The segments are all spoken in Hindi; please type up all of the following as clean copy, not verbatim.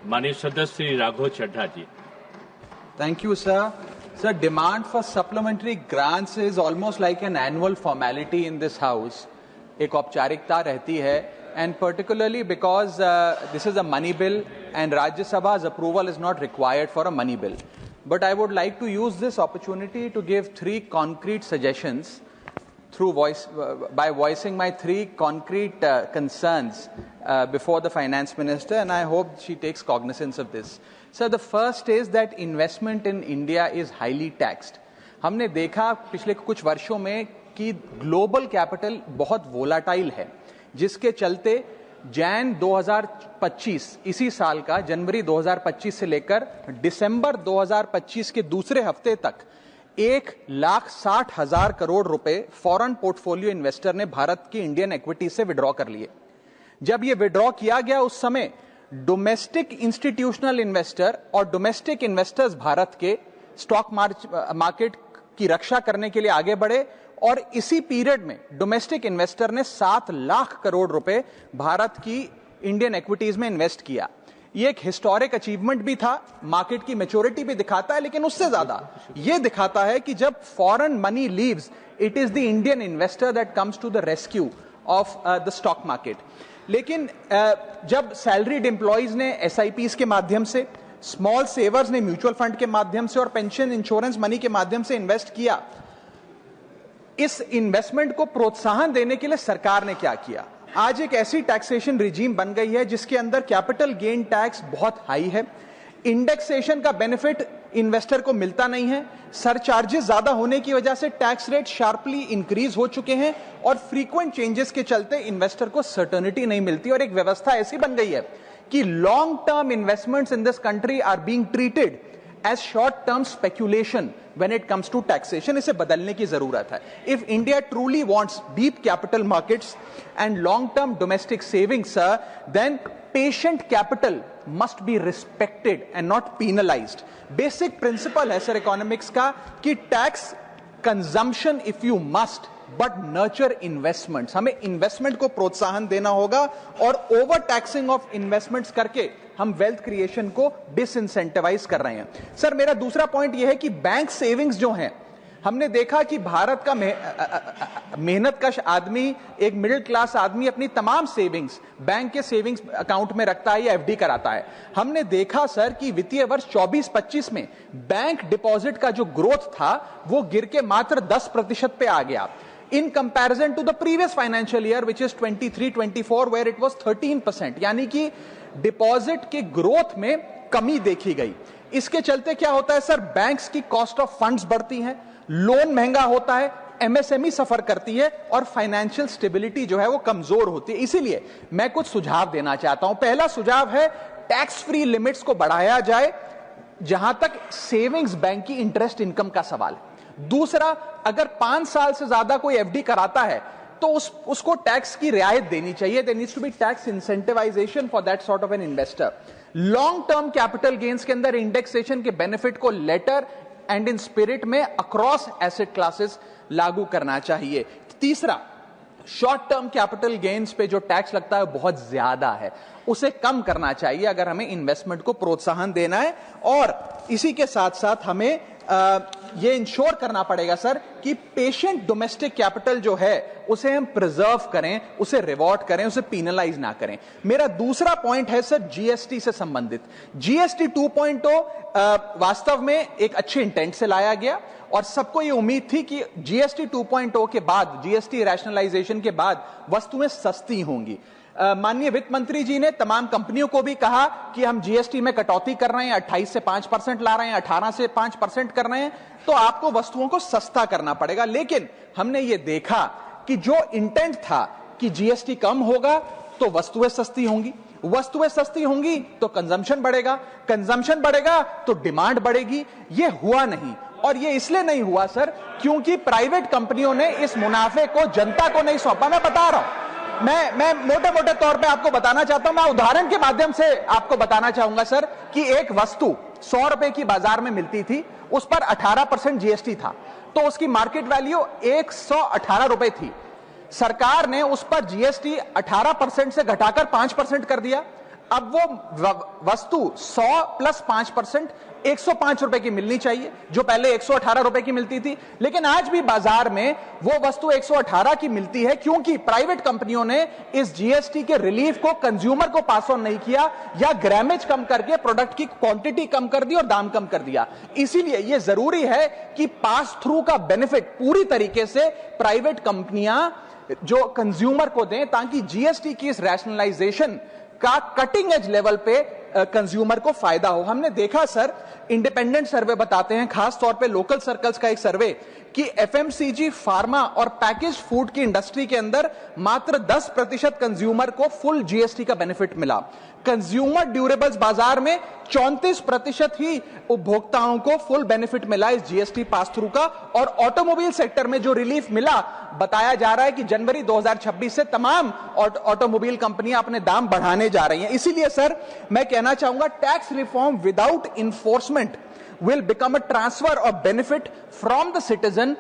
माननीय सदस्य श्री राघव चड्ढा जी। Thank you, sir. Sir, demand for supplementary grants is almost like an annual formality in this house. एक औपचारिकता रहती है, and particularly because this is a money bill and Rajya Sabha's approval is not required for a money bill. But I would like to use this opportunity to give three concrete suggestions by voicing my three concrete concerns before the finance minister, and I hope she takes cognizance of this. So the first is that investment in India is highly taxed. हमने देखा पिछले कुछ वर्षों में कि ग्लोबल कैपिटल बहुत वोलाटाइल है, जिसके चलते जैन 2025 इसी साल का जनवरी 2025 से लेकर दिसंबर 2025 के दूसरे हफ्ते तक 1,60,000 करोड़ रुपए फॉरेन पोर्टफोलियो इन्वेस्टर ने भारत की इंडियन इक्विटी से विड्रॉ कर लिए। जब ये विड्रॉ किया गया उस समय डोमेस्टिक इंस्टीट्यूशनल इन्वेस्टर और डोमेस्टिक इन्वेस्टर्स भारत के स्टॉक मार्केट की रक्षा करने के लिए आगे बढ़े, और इसी पीरियड में डोमेस्टिक इन्वेस्टर ने 7 लाख करोड़ रुपए भारत की इंडियन इक्विटीज में इन्वेस्ट किया। ये एक हिस्टोरिक अचीवमेंट भी था, मार्केट की मैच्योरिटी भी दिखाता है, लेकिन उससे ज्यादा ये दिखाता है कि जब foreign money leaves, it is the Indian investor that comes to the rescue of the stock market. लेकिन जब सैलरीड एम्प्लॉइज ने एसआईपीज के माध्यम से, स्मॉल सेवर्स ने म्यूचुअल फंड के माध्यम से और पेंशन इंश्योरेंस मनी के माध्यम से इन्वेस्ट किया, इस इन्वेस्टमेंट को प्रोत्साहन देने के लिए सरकार ने क्या किया? आज एक ऐसी टैक्सेशन रिजीम बन गई है जिसके अंदर कैपिटल गेन टैक्स बहुत हाई है, इंडेक्सेशन का बेनिफिट इन्वेस्टर को मिलता नहीं है, सरचार्जेस ज्यादा होने की वजह से टैक्स रेट शार्पली इंक्रीज हो चुके हैं, और फ्रीक्वेंट चेंजेस के चलते इन्वेस्टर को सर्टेनिटी नहीं मिलती, और एक व्यवस्था ऐसी बन गई है कि long term investments in this country are being treated as short term speculation when it comes to taxation. इसे बदलने की जरूरत है। If India truly wants deep capital markets and long-term domestic savings, sir, then patient capital must be respected and not penalized. Basic principle है sir economics का कि tax consumption if you must, but nurture investments. हमें investment को प्रोत्साहन देना होगा, और over taxing of investments करके हम वेल्थ क्रिएशन को डिसइंसेंटिवाइज कर रहे हैं। सर, मेरा दूसरा पॉइंट यह है कि बैंक सेविंग्स जो हैं, हमने देखा कि भारत का मेहनतकश आदमी, एक मिडिल क्लास आदमी अपनी तमाम सेविंग्स बैंक के सेविंग्स अकाउंट में रखता है या एफडी कराता है। हमने देखा सर कि वित्तीय वर्ष 24-25 में बैंक डिपॉजिट का जो ग्रोथ था वो गिर के मात्र 10% पे आ गया, in comparison to the previous financial year which is 23-24 where it was 13%, यानी कि डिपॉजिट के ग्रोथ में कमी देखी गई। इसके चलते क्या होता है सर, बैंक्स की कॉस्ट ऑफ फंड्स बढ़ती है, लोन महंगा होता है, एमएसएमई सफर करती है, और फाइनेंशियल स्टेबिलिटी जो है वो कमजोर होती है। इसीलिए मैं कुछ सुझाव देना चाहता हूं। पहला सुझाव है टैक्स फ्री लिमिट्स को बढ़ाया जाए जहां तक सेविंग्स बैंक की इंटरेस्ट इनकम का सवाल है। दूसरा, अगर 5 साल से ज्यादा कोई एफडी कराता है तो उसको टैक्स की रियायत देनी चाहिए। There needs to be tax incentivisation for that sort of an investor. Long term capital gains के अंदर इंडेक्सेशन के बेनिफिट को लेटर एंड इन स्पिरिट में अक्रॉस एसेट क्लासेस लागू करना चाहिए। तीसरा, शॉर्ट टर्म कैपिटल गेन्स पे जो टैक्स लगता है बहुत ज्यादा है, उसे कम करना चाहिए अगर हमें इन्वेस्टमेंट को प्रोत्साहन देना है। और इसी के साथ साथ हमें ये इंश्योर करना पड़ेगा सर कि पेशेंट डोमेस्टिक कैपिटल जो है उसे हम प्रिजर्व करें, उसे रिवॉर्ड करें, उसे पीनलाइज ना करें। मेरा दूसरा पॉइंट है सर जीएसटी से संबंधित। जीएसटी 2.0 वास्तव में एक अच्छे इंटेंट से लाया गया, और सबको ये उम्मीद थी कि जीएसटी 2.0 के बाद, जीएसटी रैशनलाइजेशन के बाद वस्तुएं सस्ती होंगी। माननीय वित्त मंत्री जी ने तमाम कंपनियों को भी कहा कि हम जीएसटी में कटौती कर रहे हैं, 28 से 5% ला रहे हैं, 18 से 5% कर रहे हैं, तो आपको वस्तुओं को सस्ता करना पड़ेगा। लेकिन हमने ये देखा कि जो इंटेंट था कि जीएसटी कम होगा तो वस्तुएं सस्ती होंगी, वस्तुएं सस्ती होंगी तो कंजम्पशन बढ़ेगा, कंजम्पशन बढ़ेगा तो डिमांड बढ़ेगी। ये हुआ नहीं, और ये इसलिए नहीं हुआ सर क्योंकि प्राइवेट कंपनियों ने इस मुनाफे को जनता को नहीं सौंपा। मैं बता रहा हूं, मैं मोटे मोटे तौर पे आपको बताना चाहता हूं, मैं उदाहरण के माध्यम से आपको बताना चाहूंगा सर कि एक वस्तु 100 रुपए की बाजार में मिलती थी, उस पर 18% जीएसटी था, तो उसकी मार्केट वैल्यू 118 रुपए थी। सरकार ने उस पर जीएसटी 18% से घटाकर 5% कर दिया। अब वो वस्तु 100 प्लस 5% 105 रुपए की मिलनी चाहिए, जो पहले 118 रुपए की मिलती थी। लेकिन आज भी बाजार में वो वस्तु 118 की मिलती है, क्योंकि प्राइवेट कंपनियों ने इस जीएसटी के रिलीफ को कंज्यूमर को पास ऑन नहीं किया, या ग्रामेज कम करके प्रोडक्ट की क्वांटिटी कम कर दी और दाम कम कर दिया। इसीलिए यह जरूरी है कि पास थ्रू का बेनिफिट पूरी तरीके से प्राइवेट कंपनियां जो कंज्यूमर को दें, ताकि जीएसटी की इस रैशनलाइजेशन का कटिंग एज लेवल पे कंज्यूमर को फायदा हो। हमने देखा सर, इंडिपेंडेंट सर्वे बताते हैं, खास तौर पे लोकल सर्कल्स का एक सर्वे, कि एफएमसीजी, फार्मा और पैकेज फूड की इंडस्ट्री के अंदर मात्र 10% कंज्यूमर को फुल जीएसटी का बेनिफिट मिला। कंज्यूमर ड्यूरेबल्स बाजार में 34% ही उपभोक्ताओं को फुल बेनिफिट मिला इस जीएसटी पास थ्रू का। और ऑटोमोबाइल सेक्टर में जो रिलीफ मिला, बताया जा रहा है कि जनवरी 2026 से तमाम ऑटोमोबाइल कंपनियां अपने दाम बढ़ाने जा रही हैं। इसीलिए सर मैं कहना चाहूंगा, tax reform without enforcement will become a transfer of benefit from the citizen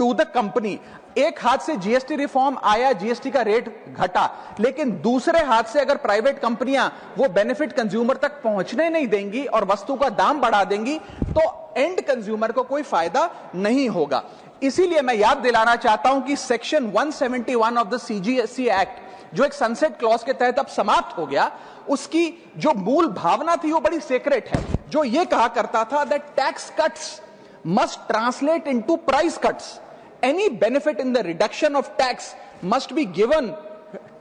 to the company। एक हाथ से जीएसटी रिफॉर्म आया, जीएसटी का रेट घटा, लेकिन दूसरे हाथ से अगर प्राइवेट कंपनियां वो बेनिफिट कंज्यूमर तक पहुंचने नहीं देंगी और वस्तु का दाम बढ़ा देंगी, तो एंड कंज्यूमर को कोई फायदा नहीं होगा। इसीलिए मैं याद दिलाना चाहता हूं कि section 171 of the CGST act, जो एक सनसेट क्लॉज के तहत अब समाप्त हो गया, उसकी जो मूल भावना थी वो बड़ी सीक्रेट है, जो ये कहा करता था that tax cuts must translate into price cuts. Any benefit in the reduction of tax must be given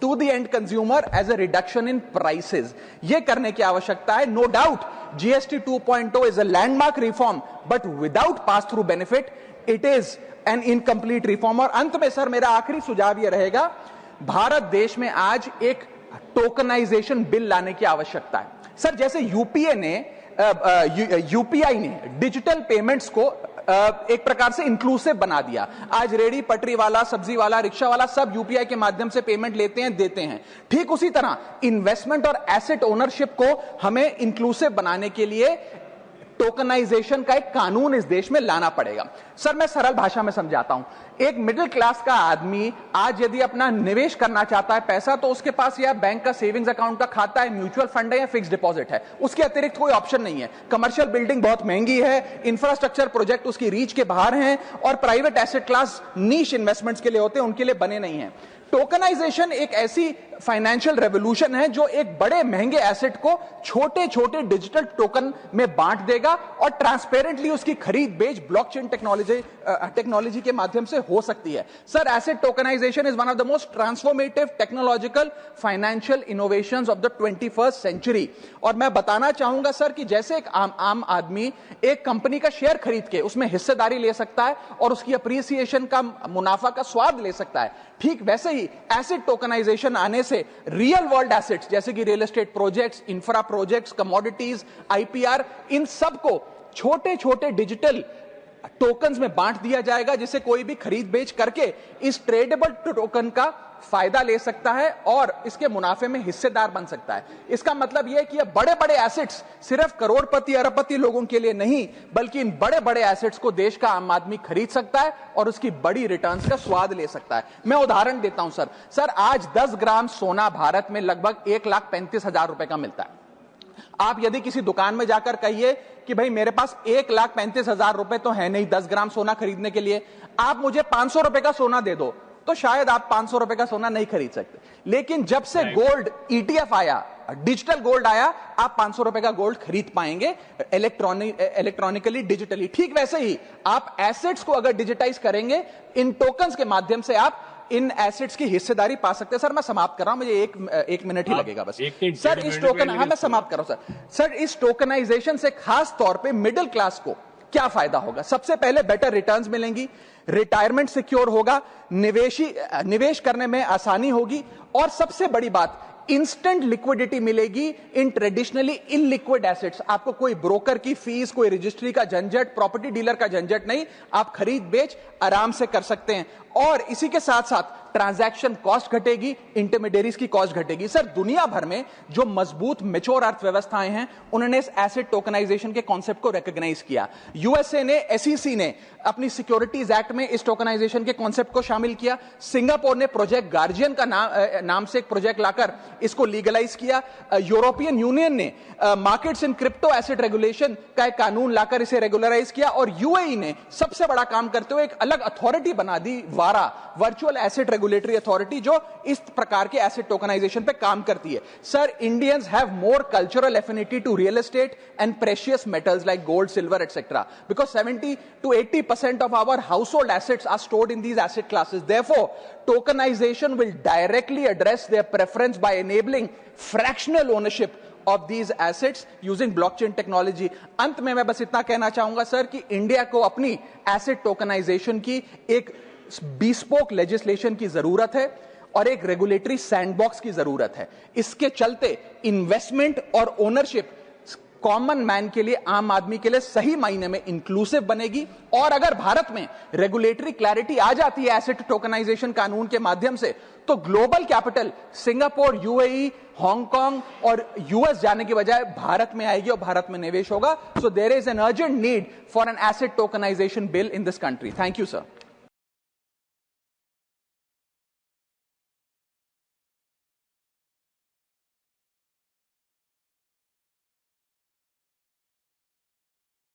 to the end consumer as a reduction in prices. ये करने की आवश्यकता है। No doubt GST 2.0 is a landmark reform, but without pass through benefit it is an incomplete reform. और अंत में सर मेरा आखिरी सुझाव यह रहेगा, भारत देश में आज एक टोकनाइजेशन बिल लाने की आवश्यकता है। सर जैसे यूपीआई ने डिजिटल पेमेंट्स को एक प्रकार से इंक्लूसिव बना दिया। आज रेडी पटरी वाला, सब्जी वाला, रिक्शा वाला सब यूपीआई के माध्यम से पेमेंट लेते हैं, देते हैं। ठीक उसी तरह इन्वेस्टमेंट और एसेट ओनरशिप को हमें इंक्लूसिव बनाने के लिए टोकनाइजेशन का एक कानून इस देश में लाना पड़ेगा। सर मैं सरल भाषा में समझाता हूं, एक मिडिल क्लास का आदमी आज यदि अपना निवेश करना चाहता है पैसा, तो उसके पास या बैंक का सेविंग्स अकाउंट का खाता है, म्यूचुअल फंड है या फिक्स डिपॉजिट है, उसके अतिरिक्त कोई ऑप्शन नहीं है। कमर्शियल बिल्डिंग बहुत महंगी है, इंफ्रास्ट्रक्चर प्रोजेक्ट उसकी रीच के बाहर हैं, और प्राइवेट एसेट क्लास नीश इन्वेस्टमेंट्स के लिए होते हैं, उनके लिए बने नहीं है। टोकनाइजेशन एक ऐसी फाइनेंशियल रेवोल्यूशन है जो एक बड़े महंगे एसेट को छोटे छोटे डिजिटल टोकन में बांट देगा, और ट्रांसपेरेंटली उसकी खरीद बेच ब्लॉकचेन टेक्नोलॉजी के माध्यम से हो सकती है। Sir asset tokenisation is one of the most transformative technological financial innovations of the 21st century. और मैं बताना चाहूंगा सर कि जैसे एक आम आदमी एक कंपनी का शेयर खरीद के उसमें हिस्सेदारी ले सकता है और उसकी अप्रिसिएशन का मुनाफा का स्वाद ले सकता है, ठीक वैसे ही एसेट टोकनाइजेशन आने से रियल वर्ल्ड एसेट्स जैसे कि real estate projects, infra projects, commodities, IPR, इन सब को छोटे छोटे डिजिटल टोकन्स में बांट दिया जाएगा, जिसे कोई भी खरीद बेच करके इस ट्रेडेबल टोकन का फायदा ले सकता है और इसके मुनाफे में हिस्सेदार बन सकता है। इसका मतलब यह है कि ये बड़े बड़े एसेट्स सिर्फ करोड़पति अरबपति लोगों के लिए नहीं, बल्कि इन बड़े बड़े एसेट्स को देश का आम आदमी खरीद सकता है और उसकी बड़ी रिटर्न्स का स्वाद ले सकता है। मैं उदाहरण देता हूं सर आज 10 ग्राम सोना भारत में लगभग 1,35,000 रुपए का मिलता है। आप यदि किसी दुकान में जाकर कहिए कि भाई मेरे पास 1,35,000 रुपए तो है नहीं 10 ग्राम सोना खरीदने के लिए, आप मुझे 500 रुपए का सोना दे दो, तो शायद आप 500 रुपए का सोना नहीं खरीद सकते। लेकिन जब से गोल्ड ईटीएफ आया, डिजिटल गोल्ड आया, आप 500 रुपए का गोल्ड खरीद पाएंगे इलेक्ट्रॉनिकली, डिजिटली। ठीक वैसे ही आप एसेट्स को अगर डिजिटाइज करेंगे, इन टोकन्स के माध्यम से आप इन एसेट्स की हिस्सेदारी पा सकते हैं। सर मैं समाप्त कर रहा हूं, मुझे एक मिनट ही लगेगा बस। सर इस टोकन, हाँ मैं समाप्त कर रहा हूं सर इस टोकनाइजेशन से खास तौर पे मिडिल क्लास को क्या फायदा होगा? सबसे पहले बेटर रिटर्न्स मिलेंगी, रिटायरमेंट सिक्योर होगा, निवेश करने में आसानी होगी, और सबसे बड़ी बात इंस्टेंट लिक्विडिटी मिलेगी इन ट्रेडिशनली इनलिक्विड एसेट्स। आपको कोई ब्रोकर की फीस, कोई रजिस्ट्री का झंझट, प्रॉपर्टी डीलर का झंझट नहीं, आप खरीद बेच आराम से कर सकते हैं। और इसी के साथ साथ ट्रांजैक्शन कॉस्ट घटेगी, इंटरमीडियरीज की कॉस्ट घटेगी। सर, दुनिया भर में जो मजबूत मैच्योर अर्थव्यवस्थाएं हैं उन्होंने इस एसेट टोकनाइजेशन के कॉन्सेप्ट को रिकॉग्नाइज किया। यूएसए ने, एसईसी ने अपनी सिक्योरिटीज एक्ट में इस टोकनाइजेशन के कॉन्सेप्ट को शामिल किया। सिंगापुर ने प्रोजेक्ट गार्जियन का नाम से एक प्रोजेक्ट लाकर इसको लीगलाइज किया। यूरोपियन यूनियन ने markets in crypto asset regulation का एक कानून लाकर इसे रेगुलराइज किया। और यूएई ने सबसे बड़ा काम करते हुए एक अलग अथॉरिटी बना दी, वारा, वर्चुअल एसेट रेगुलेटरी अथॉरिटी, जो इस प्रकार के एसेट टोकनाइजेशन पे काम करती है। Sir, Indians have more cultural affinity to real estate and precious metals like gold, silver etcetera, because 70 to 80% of our household assets are stored in these asset classes. Therefore, tokenization will directly address their preference by enabling fractional ownership of these assets using blockchain technology. अंत में मैं बस इतना कहना चाहूंगा सर कि इंडिया को अपनी एसेट टोकनाइजेशन की एक bespoke legislation की जरूरत है और एक रेगुलेटरी सैंडबॉक्स की जरूरत है। इसके चलते इन्वेस्टमेंट और ओनरशिप कॉमन मैन के लिए, आम आदमी के लिए सही मायने में इंक्लूसिव बनेगी। और अगर भारत में रेगुलेटरी क्लैरिटी आ जाती है एसेट टोकनाइजेशन कानून के माध्यम से, तो global capital Singapore, UAE, Hong Kong और यूएस जाने की बजाय भारत में आएगी और भारत में निवेश होगा। So there is an urgent need for an asset tokenisation bill in this country. Thank you sir.